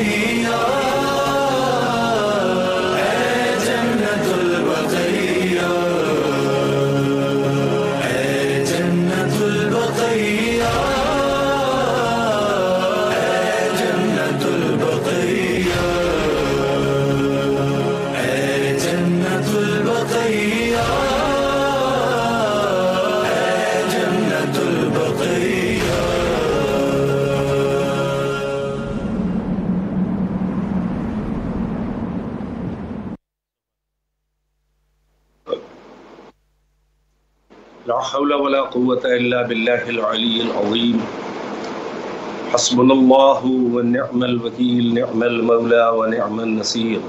البقيع جنة البقيع جنة البقيع جنة البقيع جنة البقيع جنة البقيع. لا حول ولا قوة إلا بالله العلي العظيم. حسبنا الله ونعم الوكيل، نعم المولى ونعم النصير.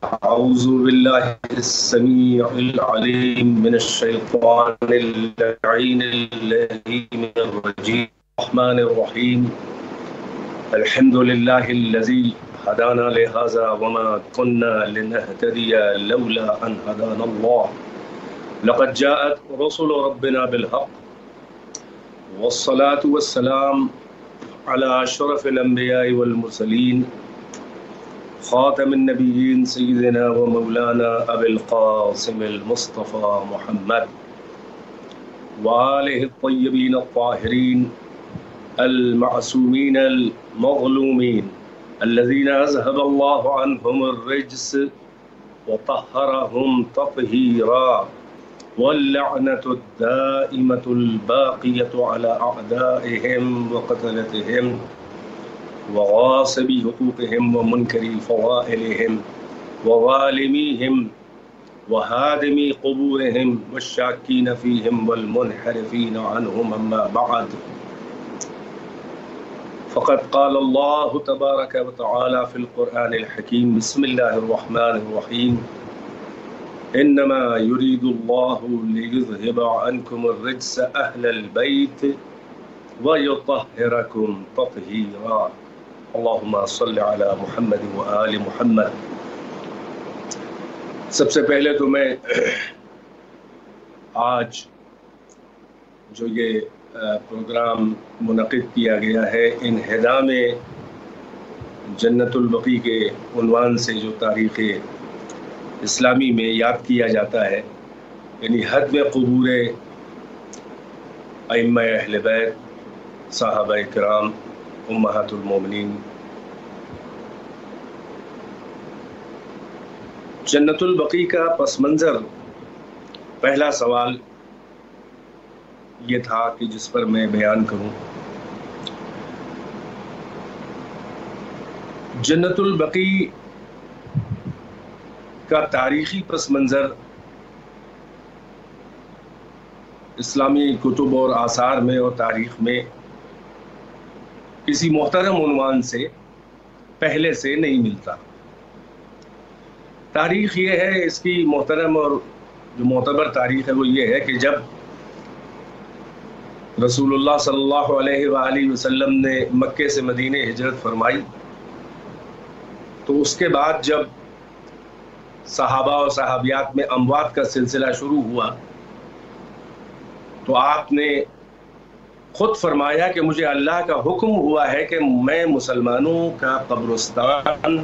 أعوذ بالله السميع العليم من الشيطان اللعين اللئيم الرجيم. الرحمن الرحيم. الحمد لله الذي هدانا لهذا وما كنا لنهتدي لولا أن هدانا الله. لقد جاءت رسل ربنا بالحق والصلاة والسلام على أشرف الأنبياء والمرسلين خاتم النبيين سيدنا ومولانا أبي القاسم المصطفى محمد وآله الطيبين الطاهرين المعصومين المظلومين الذين أذهب الله عنهم الرجس وطهرهم تطهيرا، واللعنة الدائمة الباقية على أعدائهم وقتلتهم وغاصبي حقوقهم ومنكري فضائلهم وظالميهم وهادمي قبورهم والشاكين فيهم والمنحرفين عنهم. أما بعد، فقد قال الله تبارك وتعالى في القرآن الحكيم: بسم الله الرحمن الرحيم. إنما يريد الله ليذهب عنكم الرجس أهل البيت ويطهركم تطهيرا. اللهم صل على محمد وآل محمد. سب سے پہلے تو میں آج جو یہ پروگرام منعقد کیا گیا ہے انہدام جنت البقیع کے عنوان سے جو تاریخ اسلامی میں یاد کیا جاتا ہے، یعنی حد میں قبور ائمہ اہل بیت، صحابہ کرام، امہات المومنین. جنت البقیع کا پس منظر، پہلا سوال یہ تھا کہ جس پر میں بیان کروں. جنت البقیع کا تاریخی پس منظر اسلامی کتب اور آثار میں اور تاریخ میں کسی محترم عنوان سے پہلے سے نہیں ملتا. تاریخ یہ ہے، اس کی محترم اور جو معتبر تاریخ ہے وہ یہ ہے کہ جب رسول اللہ صلی اللہ علیہ وآلہ وسلم نے مکے سے مدینہ ہجرت فرمائی تو اس کے بعد جب صحابہ اور صحابیات میں اموات کا سلسلہ شروع ہوا تو آپ نے خود فرمایا کہ مجھے اللہ کا حکم ہوا ہے کہ میں مسلمانوں کا قبرستان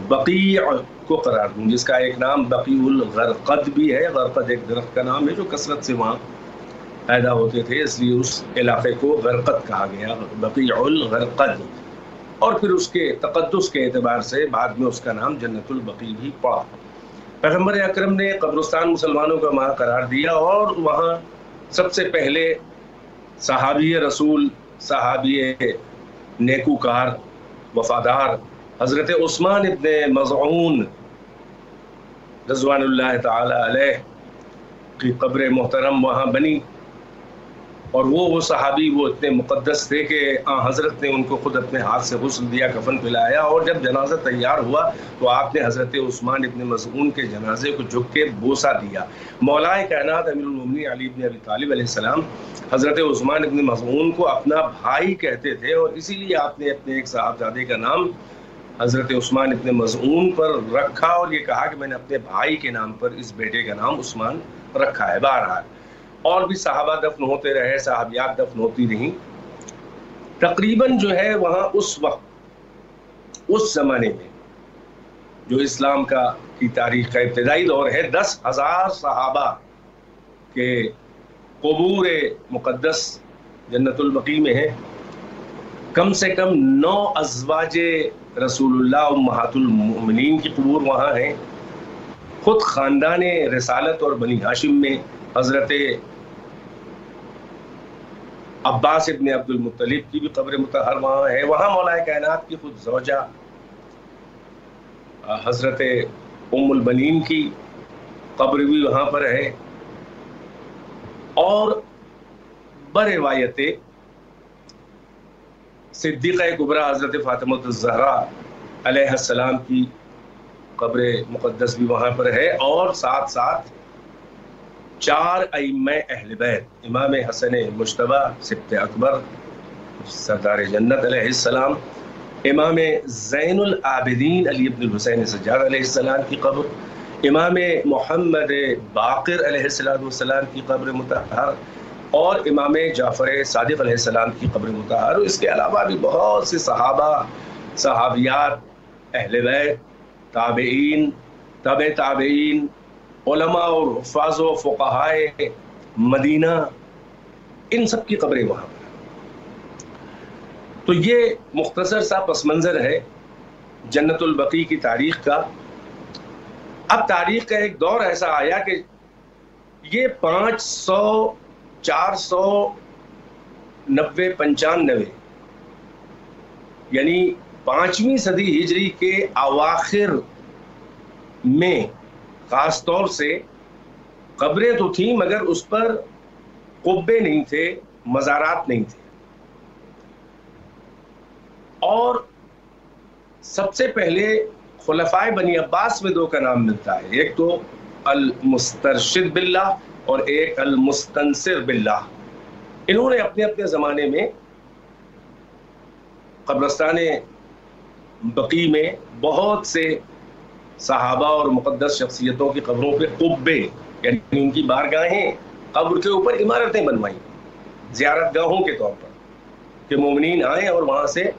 بقیع کو قرار دوں، جس کا ایک نام بقیع الغرقد بھی ہے. غرقد ایک درخت کا نام ہے جو کثرت سے وہاں پیدا ہوتے تھے، اس لیے اس علاقے کو غرقد کہا گیا، بقیع الغرقد. اور پھر اس کے تقدس کے اعتبار سے بعد میں اس کا نام جنت البقیع بھی پڑا. پیغمبر اکرم نے قبرستان مسلمانوں کا وہاں قرار دیا اور وہاں سب سے پہلے صحابی رسول، صحابی نیکوکار، وفادار حضرت عثمان ابن مظعون رضوان اللہ تعالی علیہ کی قبر محترم وہاں بنی. اور وہ صحابی وہ اتنے مقدس تھے کہ حضرت نے ان کو خود اپنے ہاتھ سے غسل دیا، کفن پلایا، اور جب جنازہ تیار ہوا تو آپ نے حضرت عثمان ابن مظعون کے جنازے کو جھک کے بوسہ دیا. مولائے کائنات امیر المومنین علی بن ابی طالب علیہ السلام حضرت عثمان ابن مظعون کو اپنا بھائی کہتے تھے، اور اسی لیے آپ نے اپنے ایک صاحبزادے کا نام حضرت عثمان ابن مظعون پر رکھا اور یہ کہا کہ میں نے اپنے بھائی کے نام پر اس بیٹے کا نام عثمان رکھا ہے. بہرحال اور بھی صحابہ دفن ہوتے رہے، صحابیات دفن ہوتی رہیں. تقریباً جو ہے وہاں اس وقت اس زمانے میں جو اسلام کی تاریخ کا ابتدائی دور ہے 10,000 صحابہ کے قبور مقدس جنت البقیع میں ہے. کم سے کم 9 ازواج رسول اللہ امہات المؤمنین کی قبور وہاں ہیں. خود خاندان رسالت اور بنی ہاشم میں حضرت عباس ابن عبد المطلب کی بھی قبر مطہر وہاں ہے. وہاں مولا کائنات کی خود زوجہ حضرت ام البنین کی قبر بھی وہاں پر ہے. اور بروایت صدیقہ کبریٰ حضرت فاطمہ الزہرا علیہ السلام کی قبر مقدس بھی وہاں پر ہے. اور ساتھ ساتھ 4 ائمہ اہل بیت امام حسن مجتبی سبط اکبر سردار جنت علیہ السلام، امام زین العابدین علی ابن الحسین سجاد علیہ السلام کی قبر، امام محمد باقر علیہ السلام کی قبر مطہر، اور امام جعفر صادق علیہ السلام کی قبر مطہر. اس کے علاوہ بھی بہت سے صحابہ، صحابیات، اہل بیت، تابعین، تبع تابعین، علماء اور حفاظ و فقہائے مدینہ، ان سب کی قبریں وہاں پر. تو یہ مختصر سا پس منظر ہے جنت البقیع کی تاریخ کا. اب تاریخ کا ایک دور ایسا آیا کہ یہ 500 490 95 یعنی 5ویں صدی ہجری کے اواخر میں خاص طور سے قبریں تو تھیں مگر اس پر قبے نہیں تھے، مزارات نہیں تھے. اور سب سے پہلے خلفائے بنی عباس میں 2 کا نام ملتا ہے، ایک تو المسترشد باللہ اور ایک المستنصر باللہ. انہوں نے اپنے اپنے زمانے میں قبرستان بقیع میں بہت سے صحابہ اور مقدس شخصیتوں کی قبروں پہ قبے یعنی ان کی بارگاہیں، قبر کے اوپر عمارتیں بنوائیں زیارت گاہوں کے طور پر کہ مومنین آئیں اور وہاں سے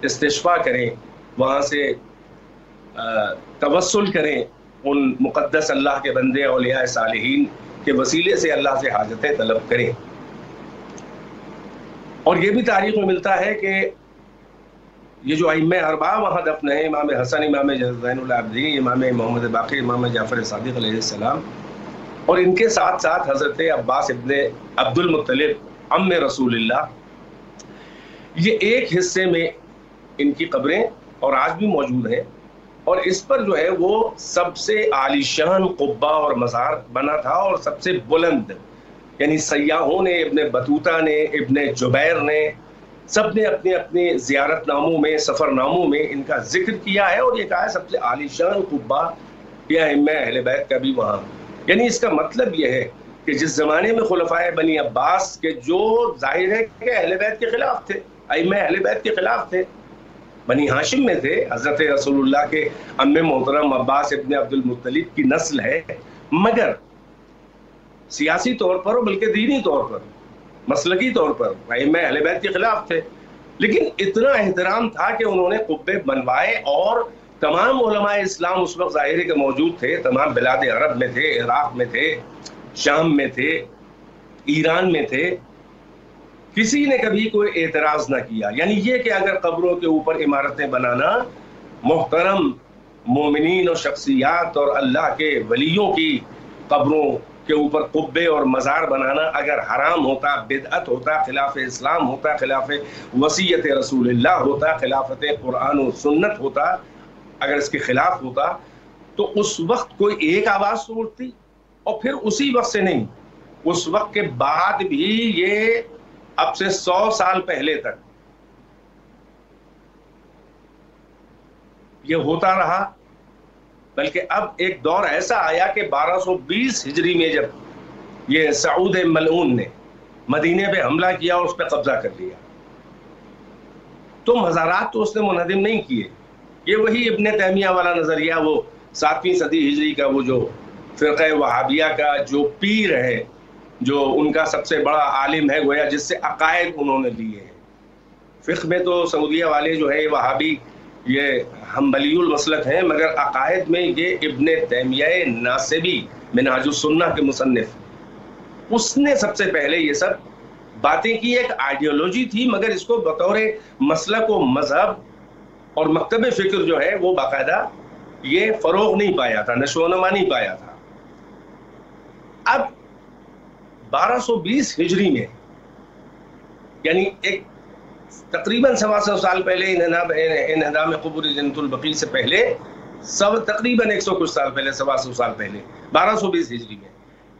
استشفاء کریں، وہاں سے توسل کریں، ان مقدس اللہ کے بندے اولیاء صالحین کے وسیلے سے اللہ سے حاجتیں طلب کریں. اور یہ بھی تاریخ میں ملتا ہے کہ یہ جو ائمہ اربعہ وہاں دفن ہیں، امام حسن، امام زین العابدین، امام محمد باقر، امام جعفر صادق علیہ السلام، اور ان کے ساتھ ساتھ حضرت عباس ابن عبد المطلب عم رسول اللہ، یہ ایک حصے میں ان کی قبریں اور آج بھی موجود ہیں. اور اس پر جو ہے وہ سب سے عالیشان قبہ اور مزار بنا تھا اور سب سے بلند، یعنی سیاحوں نے، ابن بطوطہ نے، ابن جبیر نے، سب نے اپنے اپنے زیارت ناموں میں، سفر ناموں میں ان کا ذکر کیا ہے اور یہ کہا ہے سب سے عالیشان قبہ یا ائمہ اہل بیت کا بھی وہاں. یعنی اس کا مطلب یہ ہے کہ جس زمانے میں خلفائے بنی عباس کے جو ظاہر ہے کہ اہل بیت کے خلاف تھے، ائمہ اہل بیت کے خلاف تھے، بنی ہاشم میں تھے، حضرت رسول اللہ کے عم محترم عباس ابن عبد المطلب کی نسل ہے، مگر سیاسی طور پر اور بلکہ دینی طور پر، مسلکی طور پر ائمہ اہل بیت کے خلاف تھے. لیکن اتنا احترام تھا کہ انہوں نے قبے بنوائے اور تمام علماء اسلام اس وقت ظاہر کے موجود تھے، تمام بلاد عرب میں تھے، عراق میں تھے، شام میں تھے، ایران میں تھے، کسی نے کبھی کوئی اعتراض نہ کیا. یعنی یہ کہ اگر قبروں کے اوپر عمارتیں بنانا، محترم مومنین اور شخصیات اور اللہ کے ولیوں کی قبروں کے اوپر قبے اور مزار بنانا اگر حرام ہوتا، بدعت ہوتا، خلاف اسلام ہوتا، خلاف وصیت رسول اللہ ہوتا، خلافت قرآن و سنت ہوتا، اگر اس کے خلاف ہوتا تو اس وقت کوئی ایک آواز تو اٹھتی. اور پھر اسی وقت سے نہیں، اس وقت کے بعد بھی یہ اب سے 100 سال پہلے تک یہ ہوتا رہا. بلکہ اب ایک دور ایسا آیا کہ 1220 ہجری میں جب یہ سعود ملعون نے مدینے پہ حملہ کیا اور اس پہ قبضہ کر لیا تو مزارات تو اس نے منہدم نہیں کیے. یہ وہی ابن تیمیہ والا نظریہ، وہ 7ویں صدی ہجری کا وہ جو فرقہ وہابیہ کا جو پیر ہے، جو ان کا سب سے بڑا عالم ہے گویا، جس سے عقائد انہوں نے لیے ہیں، فقہ میں تو سعودیہ والے جو ہے وہابی یہ حنبلی المسلک ہیں، مگر عقائد میں یہ ابن تیمیہ ناصبی منہاج السنہ کے مصنف، اس نے سب سے پہلے یہ سب باتیں کی. ایک آئیڈیالوجی تھی، مگر اس کو بطور مسلک و مذہب اور مکتب فکر جو ہے وہ باقاعدہ یہ فروغ نہیں پایا تھا، نشو و نما نہیں پایا تھا. اب 1220 ہجری میں، یعنی ایک تقریباً 125 سال پہلے انہدام قبور جنت البقیع سے پہلے تقریباً 100 کچھ سال پہلے، 125 سال پہلے 1220 ہجری میں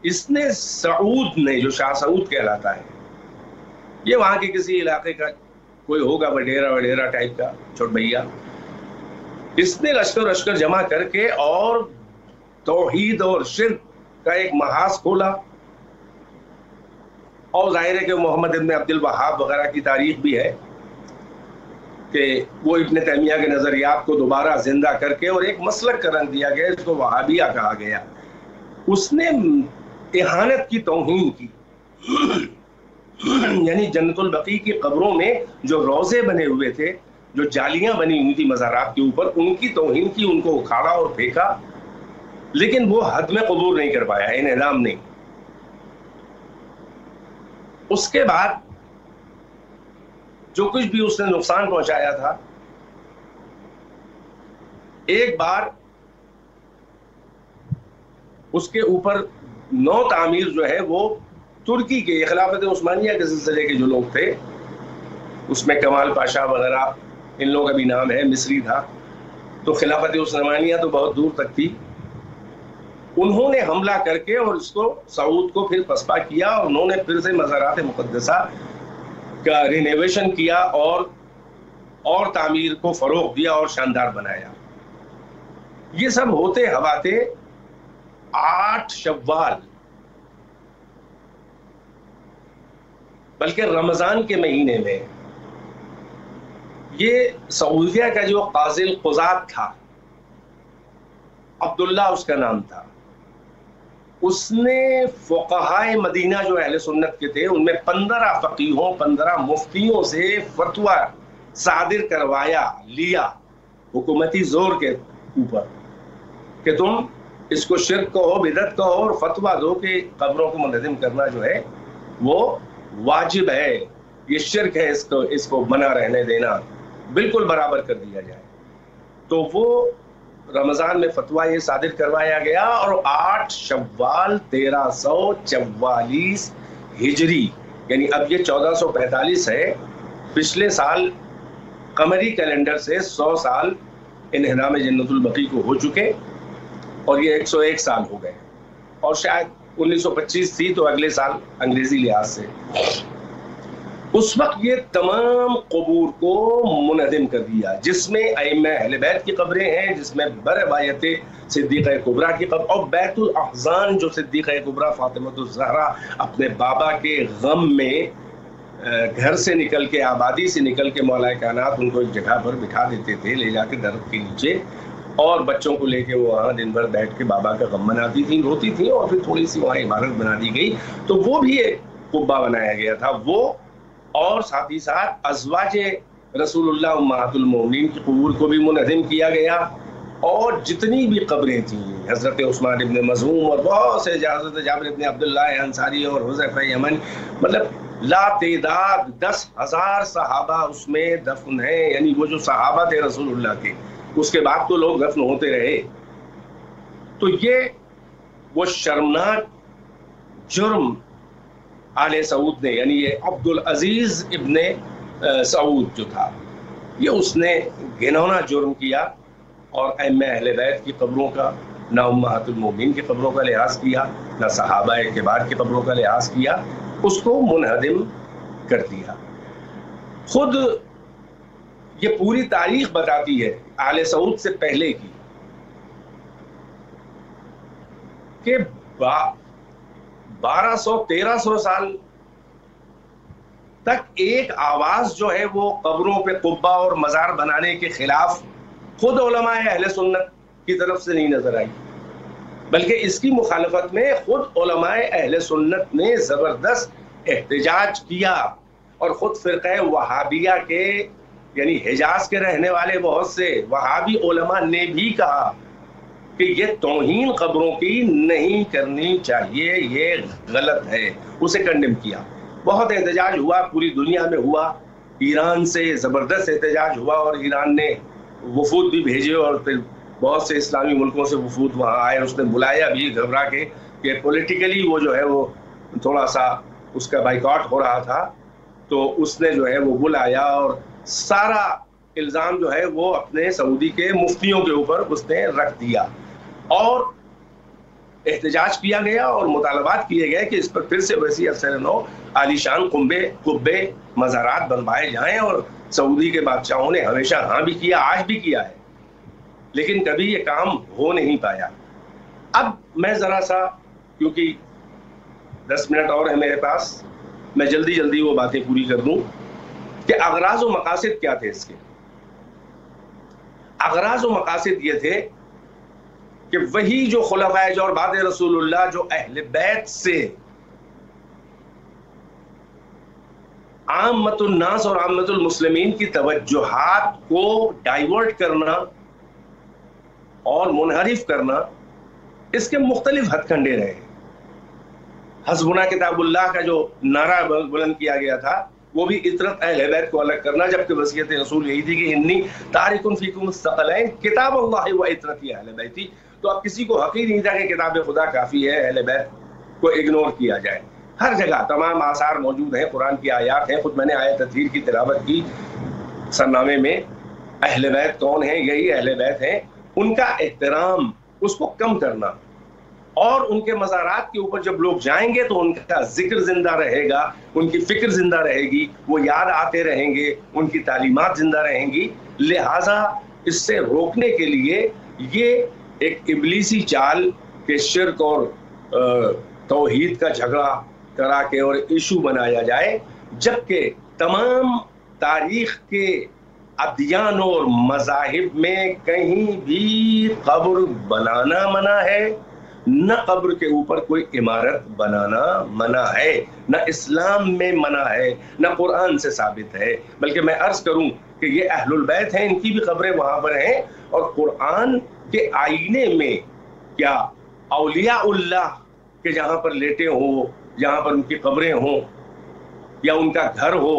اس نے سعود نے، جو شاہ سعود کہلاتا ہے، یہ وہاں کے کسی علاقے کا کوئی ہوگا وڈیرا ٹائپ کا چھوٹ بھیا، اس نے لشکر جمع کر کے اور توحید اور شرک کا ایک محاذ کھولا. اور ظاہر ہے کہ محمد ابن عبد الوہاب وغیرہ کی تاریخ بھی ہے کہ وہ ابن تیمیہ کے نظریات کو دوبارہ زندہ کر کے اور ایک مسلک کا رنگ دیا گیا، اس کو وہابیہ کہا گیا. اس نے اہانت کی توہین کی، یعنی جنت البقیع کی قبروں میں جو روضے بنے ہوئے تھے، جو جالیاں بنی ہوئی تھی مزارات کے اوپر، ان کی توہین کی، ان کو اکھاڑا اور پھینکا، لیکن وہ حد میں قبول نہیں کر پایا، انہدام نہیں. اس کے بعد جو کچھ بھی اس نے نقصان پہنچایا تھا، ایک بار اس کے اوپر نو تعمیر جو ہے وہ ترکی کے خلافت عثمانیہ کے سلسلے کے جو لوگ تھے، اس میں کمال پاشا وغیرہ ان لوگوں کا بھی نام ہے، مصری تھا، تو خلافت عثمانیہ تو بہت دور تک تھی. انہوں نے حملہ کر کے اور اس کو سعود کو پھر پسپا کیا، اور انہوں نے پھر سے مزارات مقدسہ کا رینویشن کیا اور تعمیر کو فروغ دیا اور شاندار بنایا. یہ سب ہوتے ہواتے 8 شوال بلکہ رمضان کے مہینے میں یہ سعودیہ کا جو قاضی القضات تھا، عبداللہ اس کا نام تھا، اس نے فقہائے مدینہ جو اہل سنت کے تھے ان میں 15 فقیہوں 15 مفتیوں سے فتویٰ صادر کروایا لیا حکومتی زور کے اوپر کہ تم اس کو شرک کہو، بدعت کہو، اور فتویٰ دو کہ قبروں کو منہدم کرنا جو ہے وہ واجب ہے، یہ شرک ہے، اس کو بنا رہنے دینا بالکل برابر کر دیا جائے. تو وہ رمضان میں فتویٰ یہ صادر کروایا گیا، اور 8 شوال 1344 ہجری، یعنی اب یہ 1445 ہے، پچھلے سال قمری کیلنڈر سے 100 سال انہدام جنت البقیع کو ہو چکے، اور یہ 101 سال ہو گئے، اور شاید 1925 تھی تو اگلے سال انگریزی لحاظ سے. اس وقت یہ تمام قبور کو منہدم کر دیا، جس میں ائمہ اہل بیت کی قبریں ہیں، جس میں بروایت صدیقہ کبریٰ کی قبر، اور بیت الاحزان جو صدیقہ کبریٰ فاطمہ الزہرا اپنے بابا کے غم میں گھر سے نکل کے، آبادی سے نکل کے، مولا کائنات ان کو ایک جگہ پر بٹھا دیتے تھے لے جا کے درخت کے نیچے، اور بچوں کو لے کے وہ وہاں دن بھر بیٹھ کے بابا کا غم مناتی تھیں، روتی تھیں، اور پھر تھوڑی سی وہاں عمارت بنا دی گئی، تو وہ بھی ایک قبہ بنایا گیا تھا وہ. اور ساتھ ہی ساتھ ازواج رسول اللہ امہات المومنین کی قبور کو بھی منہدم کیا گیا، اور جتنی بھی قبریں تھیں، حضرت عثمان ابن مظعوم اور بہت سے، حضرت جابر ابن عبداللہ انصاری اور حذیفہ یمنی، مطلب لا تعداد 10,000 صحابہ اس میں دفن ہیں، یعنی وہ جو صحابہ تھے رسول اللہ کے، اس کے بعد تو لوگ دفن ہوتے رہے. تو یہ وہ شرمناک جرم آل سعود نے، یعنی یہ عبدالعزیز ابن سعود جو تھا، یہ اس نے گھنونا جرم کیا، اور ائمہ اہل بیت کی قبروں کا، نہ امہات المومنین کی قبروں کا لحاظ کیا، نہ صحابہ کبار کی قبروں کا لحاظ کیا، اس کو منہدم کر دیا. خود یہ پوری تاریخ بتاتی ہے آل سعود سے پہلے کی کہ 1200-1300 سال تک ایک آواز جو ہے وہ قبروں پہ قبہ اور مزار بنانے کے خلاف خود علماء اہل سنت کی طرف سے نہیں نظر آئی، بلکہ اس کی مخالفت میں خود علماء اہل سنت نے زبردست احتجاج کیا، اور خود فرقہ وہابیہ کے یعنی حجاز کے رہنے والے بہت سے وہابی علماء نے بھی کہا کہ یہ توہین قبروں کی نہیں کرنی چاہیے، یہ غلط ہے، اسے کنڈم کیا۔ بہت احتجاج ہوا، پوری دنیا میں ہوا، ایران سے زبردست احتجاج ہوا اور ایران نے وفود بھی بھیجے اور پھر بہت سے اسلامی ملکوں سے وفود وہاں آئے، اس نے بلایا بھی گھبرا کے کہ پولیٹیکلی وہ جو ہے وہ تھوڑا سا اس کا بائیکاٹ ہو رہا تھا، تو اس نے جو ہے وہ بلایا اور سارا الزام جو ہے وہ اپنے سعودی کے مفتیوں کے اوپر اس نے رکھ دیا اور احتجاج کیا گیا اور مطالبات کیے گئے کہ اس پر پھر سے وسیع اثر نو عالیشان قبے مزارات بنوائے جائیں، اور سعودی کے بادشاہوں نے ہمیشہ ہاں بھی کیا، آج بھی کیا ہے، لیکن کبھی یہ کام ہو نہیں پایا۔ اب میں ذرا سا، کیونکہ 10 منٹ اور ہے میرے پاس، میں جلدی جلدی وہ باتیں پوری کر دوں کہ اغراض و مقاصد کیا تھے اس کے۔ اغراض و مقاصد یہ تھے کہ وہی جو خلفائے جو اور بعد رسول اللہ جو اہل بیت سے عامت الناس اور عامت المسلمین کی توجہات کو ڈائیورٹ کرنا اور منحرف کرنا، اس کے مختلف ہتھ کنڈے رہے۔ حسبنا کتاب اللہ کا جو نعرہ بلند کیا گیا تھا وہ بھی اطرت اہل بیت کو الگ کرنا، جبکہ وصیت رسول یہی تھی کہ انی تارک فیکم الثقلین کتاب اللہ و اطرتی اہل بیتی۔ تو اب کسی کو حقیق نہیں تھا کہ کتاب خدا کافی ہے، اہل بیت کو اگنور کیا جائے۔ ہر جگہ تمام آثار موجود ہیں، قرآن کی آیات ہیں، خود میں نے آیت تطہیر کی تلاوت کی سرنامے میں۔ اہل بیت کون ہیں؟ یہی اہل بیت ہیں۔ ان کا احترام، اس کو کم کرنا، اور ان کے مزارات کے اوپر جب لوگ جائیں گے تو ان کا ذکر زندہ رہے گا، ان کی فکر زندہ رہے گی، وہ یاد آتے رہیں گے، ان کی تعلیمات زندہ رہیں گی۔ لہٰذا اس سے روکنے کے لیے یہ ایک ابلیسی چال کہ شرک اور توحید کا جھگڑا کرا کے اور ایشو بنایا جائے، جبکہ تمام تاریخ کے ادیان اور مذاہب میں کہیں بھی قبر بنانا منع ہے، نہ قبر کے اوپر کوئی عمارت بنانا منع ہے، نہ اسلام میں منع ہے، نہ قرآن سے ثابت ہے۔ بلکہ میں عرض کروں کہ یہ اہل البیت ہیں، ان کی بھی قبریں وہاں پر ہیں، اور قرآن کے آئینے میں کیا اولیاء اللہ کے جہاں پر لیٹے ہوں، جہاں پر ان کی قبریں ہوں یا ان کا گھر ہو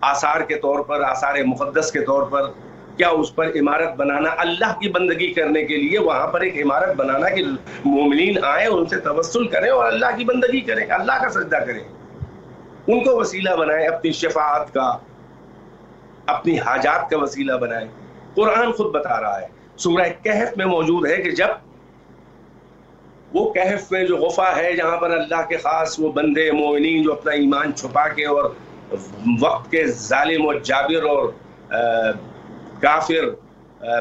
آثار کے طور پر، آثار مقدس کے طور پر، کیا اس پر عمارت بنانا اللہ کی بندگی کرنے کے لیے وہاں پر ایک عمارت بنانا کہ مومنین آئیں، ان سے توسل کریں اور اللہ کی بندگی کریں، اللہ کا سجدہ کریں، ان کو وسیلہ بنائیں، اپنی شفاعت کا، اپنی حاجات کا وسیلہ بنائیں۔ قرآن خود بتا رہا ہے، سورہ کہف میں موجود ہے کہ جب وہ کہف میں جو غفا ہے جہاں پر اللہ کے خاص وہ بندے مومنین جو اپنا ایمان چھپا کے اور وقت کے ظالم و جابر اور کافر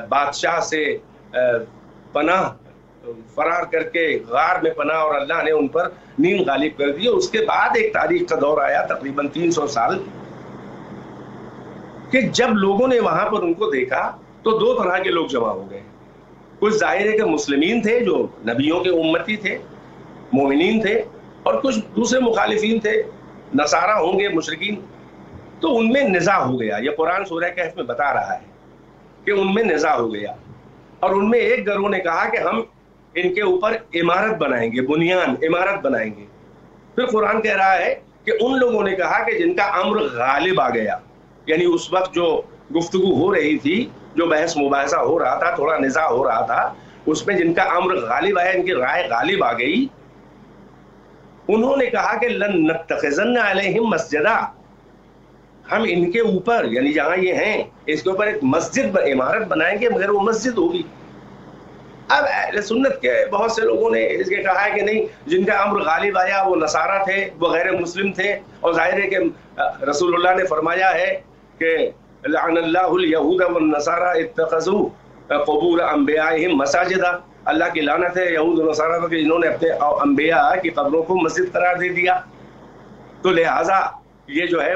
بادشاہ سے پناہ فرار کر کے غار میں پناہ، اور اللہ نے ان پر نیند غالب کر دی۔ اس کے بعد ایک تاریخ کا دور آیا تقریباً 300 سال کہ جب لوگوں نے وہاں پر ان کو دیکھا تو دو طرح کے لوگ جمع ہو گئے۔ کچھ ظاہر ہے کہ مسلمین تھے جو نبیوں کے امتی تھے، مومنین تھے، اور کچھ دوسرے مخالفین تھے، نصارہ ہوں گے، مشرکین۔ تو ان میں نزاع ہو گیا، یہ قرآن سورہ کہف میں بتا رہا ہے کہ ان میں نزاع ہو گیا، اور ان میں ایک گروہ نے کہا کہ ہم ان کے اوپر عمارت بنائیں گے، بنیان عمارت بنائیں گے۔ پھر قرآن کہہ رہا ہے کہ ان لوگوں نے کہا کہ جن کا امر غالب آ گیا، یعنی اس وقت جو گفتگو ہو رہی تھی، جو بحث مباحثہ ہو رہا تھا، تھوڑا نزاع ہو رہا تھا، اس میں جن کا امر غالب آیا، ان کی رائے غالب آ گئی، انہوں نے کہا کہ لن نتخذن علیہم مسجدا، ہم ان کے اوپر یعنی جہاں یہ ہیں اس کے اوپر ایک مسجد عمارت بنائیں گے، مگر وہ مسجد ہوگی۔ اب اہل سنت کے بہت سے لوگوں نے اس کے کہا ہے کہ نہیں، جن کا امر غالب آیا وہ نصارہ تھے، وہ غیر مسلم تھے، اور ظاہر ہے کہ رسول اللہ نے فرمایا ہے کہ لعن اللہ الیہود والنصارى اتخذوا قبور انبیائہم مساجدا، اللہ کی لعنت ہے یہود و نصارہ پر کہ انہوں نے اپنے انبیاء کی قبروں کو مسجد قرار دے دیا۔ تو لہٰذا یہ جو ہے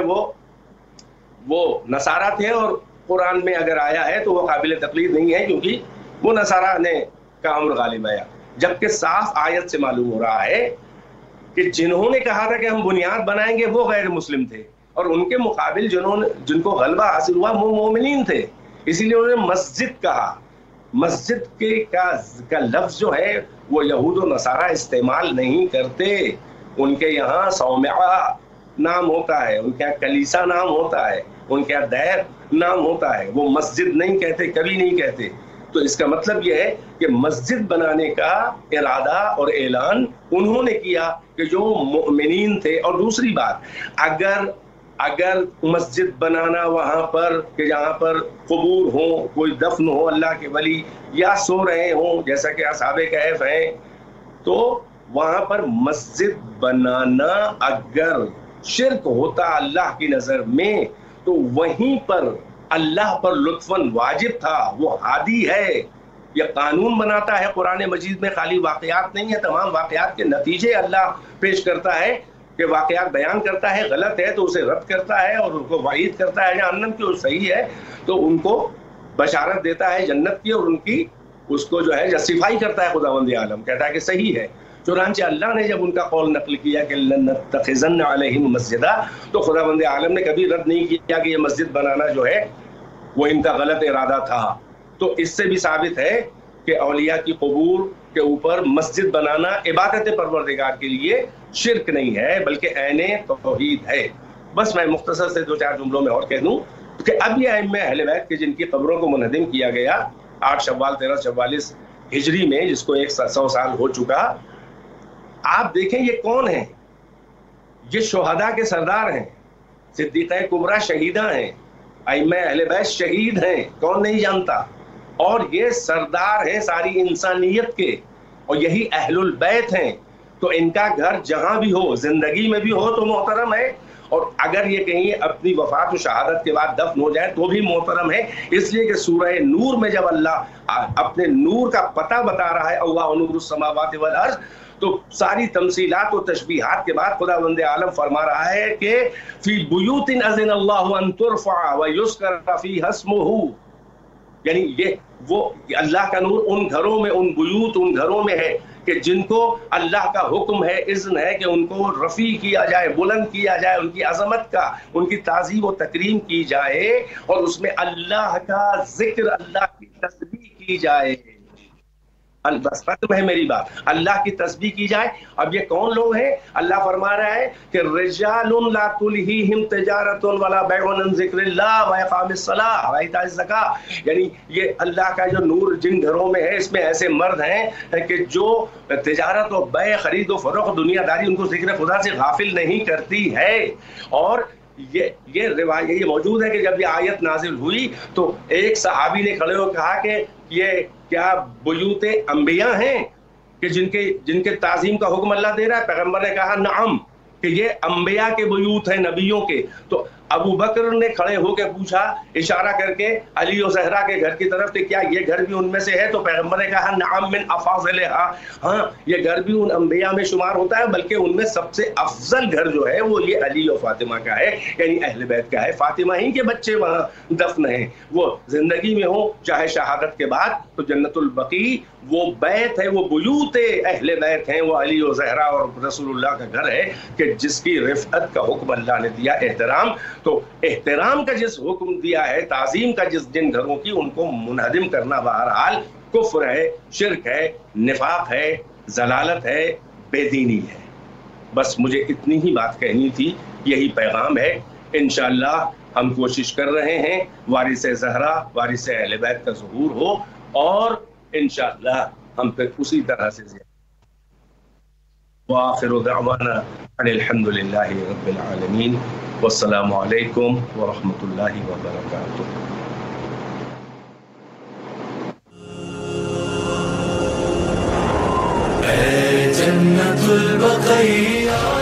وہ نصارہ تھے، اور قرآن میں اگر آیا ہے تو وہ قابل تقلید نہیں ہے، کیونکہ وہ نصارہ نے کا امر غالب آیا، جبکہ صاف آیت سے معلوم ہو رہا ہے کہ جنہوں نے کہا تھا کہ ہم بنیاد بنائیں گے وہ غیر مسلم تھے، اور ان کے مقابل جن کو غلبہ حاصل ہوا وہ مومنین تھے، اسی لیے انہوں نے مسجد کہا. مسجد کا لفظ جو ہے وہ یہود و نصارہ استعمال نہیں کرتے. ان کے یہاں صومعہ نام ہوتا ہے، ان کے یہاں کلیسا نام ہوتا ہے، ان کے یہاں دیر نام ہوتا ہے. وہ مسجد نہیں کہتے، کبھی نہیں کہتے. تو اس کا مطلب یہ ہے کہ مسجد بنانے کا ارادہ اور اعلان انہوں نے کیا کہ جو مؤمنین تھے. اور دوسری بات، اگر مسجد بنانا وہاں پر کہ جہاں پر قبور ہوں، کوئی دفن ہو اللہ کے ولی یا سو رہے ہوں جیسا کہ اصحاب کہف ہیں، تو وہاں پر مسجد بنانا اگر شرک ہوتا اللہ کی نظر میں تو وہیں پر اللہ پر لطفاً واجب تھا. وہ ہادی ہے، یہ قانون بناتا ہے قرآن مجید میں، خالی واقعات نہیں ہے، تمام واقعات کے نتیجے اللہ پیش کرتا ہے کہ واقعات بیان کرتا ہے، غلط ہے تو اسے رد کرتا ہے اور ان کو وعید کرتا ہے جہنم کی، اور صحیح ہے تو ان کو بشارت دیتا ہے جنت کی، اور ان کی اس کو جو ہے جسٹیفائی کرتا ہے خداوند عالم، کہتا ہے کہ صحیح ہے. چنانچہ اللہ نے جب ان کا قول نقل کیا کہ لنتخذن علیہم مسجدا، تو خداوند عالم نے کبھی رد نہیں کیا کہ یہ مسجد بنانا جو ہے وہ ان کا غلط ارادہ تھا. تو اس سے بھی ثابت ہے کہ اولیاء کی قبور کے اوپر مسجد بنانا عبادت پروردگار کے لیے شرک نہیں ہے بلکہ عین توحید ہے. بس میں مختصر سے 2-4 جملوں میں اور کہہ دوں کہ اب یہ ائمہ اہل بیت کے جن کی قبروں کو منہدم کیا گیا 8 شوال 1344 ہجری میں، جس کو 100 سال ہو چکا، آپ دیکھیں یہ کون ہیں؟ یہ شہداء کے سردار ہیں، صدیقہ کبریٰ شہیدہ ہیں، ائمہ اہل بیت شہید ہیں، کون نہیں جانتا؟ اور یہ سردار ہیں ساری انسانیت کے، اور یہی اہل البیت ہیں. تو ان کا گھر جہاں بھی ہو، زندگی میں بھی ہو تو محترم ہے، اور اگر یہ کہیں اپنی وفات و شہادت کے بعد دفن ہو جائے تو بھی محترم ہے. اس لیے کہ سورہ نور میں جب اللہ اپنے نور کا پتہ بتا رہا ہے، اللہ نور السماوات والارض، تو ساری تمثیلات و تشبیہات کے بعد خداوند عالم فرما رہا ہے کہ فی بیوت اذن اللہ ان ترفع ویذکر فیہا اسمہ، یعنی یہ وہ اللہ کا نور ان گھروں میں، ان بیوت، ان گھروں میں ہے کہ جن کو اللہ کا حکم ہے، اذن ہے کہ ان کو رفیع کیا جائے، بلند کیا جائے، ان کی عظمت کا، ان کی تعظیم و تکریم کی جائے، اور اس میں اللہ کا ذکر، اللہ کی تسبیح کی جائے. بس ختم ہے میری بات، اللہ کی تسبیح کی جائے. اب یہ کون لوگ ہیں؟ اللہ فرما رہا ہے کہ رجال لا تلہیہم تجارت ولا بیع عن ذکر اللہ واقام الصلاۃ وایتاء الزکاۃ، یعنی یہ اللہ کا جو نور جن گھروں میں ہے، اس میں ایسے مرد ہیں کہ جو تجارت و بیع، خرید و فروخت، دنیا داری ان کو ذکر خدا سے غافل نہیں کرتی ہے. اور یہ روایت یہ موجود ہے کہ جب یہ آیت نازل ہوئی تو ایک صحابی نے کھڑے ہو کہا کہ یہ کیا بیوت انبیاء ہیں کہ جن کے تعظیم کا حکم اللہ دے رہا ہے؟ پیغمبر نے کہا نعم، کہ یہ انبیاء کے بیوت ہیں، نبیوں کے. تو ابو بکر نے کھڑے ہو کے پوچھا اشارہ کر کے علی و زہرا کے گھر کی طرف کہ کیا یہ گھر بھی ان میں سے ہے؟ تو پیغمبر نے کہا نعم من افاضلھا، ہاں یہ گھر بھی ان انبیاء میں شمار ہوتا ہے، بلکہ ان میں سب سے افضل گھر جو ہے وہ یہ علی و فاطمہ کا ہے، یعنی اہل بیت کا ہے. فاطمہ ہی کے بچے وہاں دفن ہیں، وہ زندگی میں ہوں چاہے شہادت کے بعد. تو جنت البقیع وہ بیت ہے، وہ بیوت اہل بیت ہیں، وہ علی و زہرا اور رسول اللہ کا گھر ہے کہ جس کی رفعت کا حکم اللہ نے دیا، احترام. تو احترام کا جس حکم دیا ہے، تعظیم کا جن گھروں کی، ان کو منہدم کرنا بہرحال کفر ہے، شرک ہے، نفاق ہے، ضلالت ہے، بے دینی ہے. بس مجھے اتنی ہی بات کہنی تھی، یہی پیغام ہے. انشاءاللہ ہم کوشش کر رہے ہیں وارث زہرا، وارث اہل بیت کا ظہور ہو، اور انشاءاللہ ہم پھر اسی طرح سے زیادہ. وآخر دعوانا ان الحمد للہ رب العالمین، والسلام علیکم ورحمۃ اللہ وبرکاتہ. اے جنت البقیع.